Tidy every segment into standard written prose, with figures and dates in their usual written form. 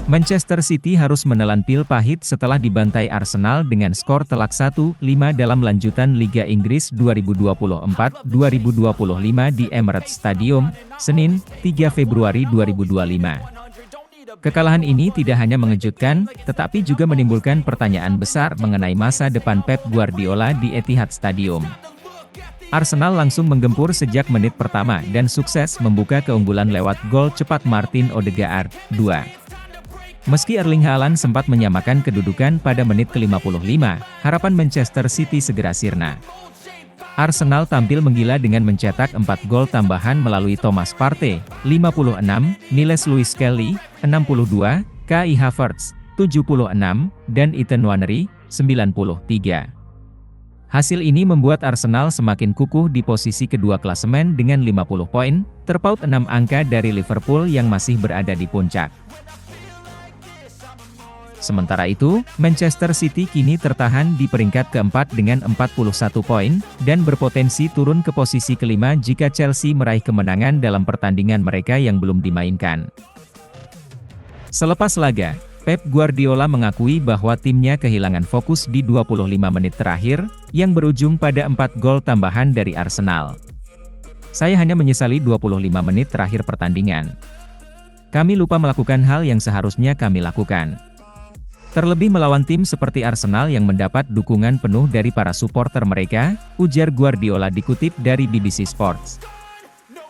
Manchester City harus menelan pil pahit setelah dibantai Arsenal dengan skor telak 1-5 dalam lanjutan Liga Inggris 2024-2025 di Emirates Stadium, Senin, 3 Februari 2025. Kekalahan ini tidak hanya mengejutkan, tetapi juga menimbulkan pertanyaan besar mengenai masa depan Pep Guardiola di Etihad Stadium. Arsenal langsung menggempur sejak menit pertama dan sukses membuka keunggulan lewat gol cepat Martin Odegaard, 2. Meski Erling Haaland sempat menyamakan kedudukan pada menit ke-55, harapan Manchester City segera sirna. Arsenal tampil menggila dengan mencetak 4 gol tambahan melalui Thomas Partey, 56, Niles Lewis-Skelly, 62, Kai Havertz, 76, dan Ethan Nwaneri, 93. Hasil ini membuat Arsenal semakin kukuh di posisi kedua klasemen dengan 50 poin, terpaut 6 angka dari Liverpool yang masih berada di puncak. Sementara itu, Manchester City kini tertahan di peringkat keempat dengan 41 poin, dan berpotensi turun ke posisi kelima jika Chelsea meraih kemenangan dalam pertandingan mereka yang belum dimainkan. Selepas laga, Pep Guardiola mengakui bahwa timnya kehilangan fokus di 25 menit terakhir, yang berujung pada 4 gol tambahan dari Arsenal. Saya hanya menyesali 25 menit terakhir pertandingan. Kami lupa melakukan hal yang seharusnya kami lakukan. Terlebih melawan tim seperti Arsenal yang mendapat dukungan penuh dari para supporter mereka, ujar Guardiola dikutip dari BBC Sports.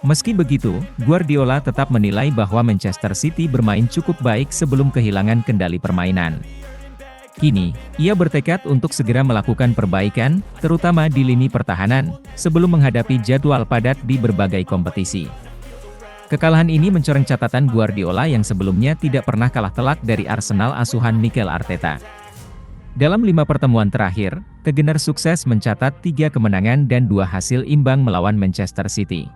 Meski begitu, Guardiola tetap menilai bahwa Manchester City bermain cukup baik sebelum kehilangan kendali permainan. Kini, ia bertekad untuk segera melakukan perbaikan, terutama di lini pertahanan, sebelum menghadapi jadwal padat di berbagai kompetisi. Kekalahan ini mencoreng catatan Guardiola yang sebelumnya tidak pernah kalah telak dari Arsenal asuhan Mikel Arteta. Dalam 5 pertemuan terakhir, The Gunners sukses mencatat 3 kemenangan dan 2 hasil imbang melawan Manchester City.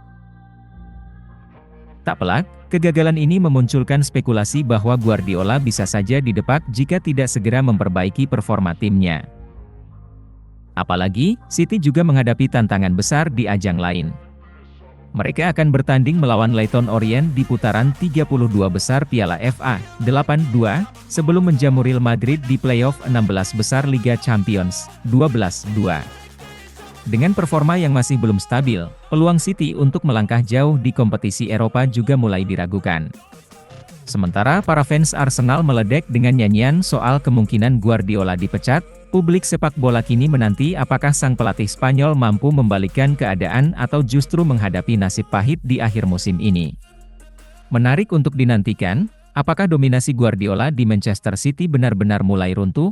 Tak pelak, kegagalan ini memunculkan spekulasi bahwa Guardiola bisa saja didepak jika tidak segera memperbaiki performa timnya. Apalagi, City juga menghadapi tantangan besar di ajang lain. Mereka akan bertanding melawan Leyton Orient di putaran 32 besar Piala FA, 8-2, sebelum menjamu Real Madrid di playoff 16 besar Liga Champions, 12-2. Dengan performa yang masih belum stabil, peluang City untuk melangkah jauh di kompetisi Eropa juga mulai diragukan. Sementara para fans Arsenal meledek dengan nyanyian soal kemungkinan Guardiola dipecat, publik sepak bola kini menanti apakah sang pelatih Spanyol mampu membalikkan keadaan atau justru menghadapi nasib pahit di akhir musim ini. Menarik untuk dinantikan, apakah dominasi Guardiola di Manchester City benar-benar mulai runtuh?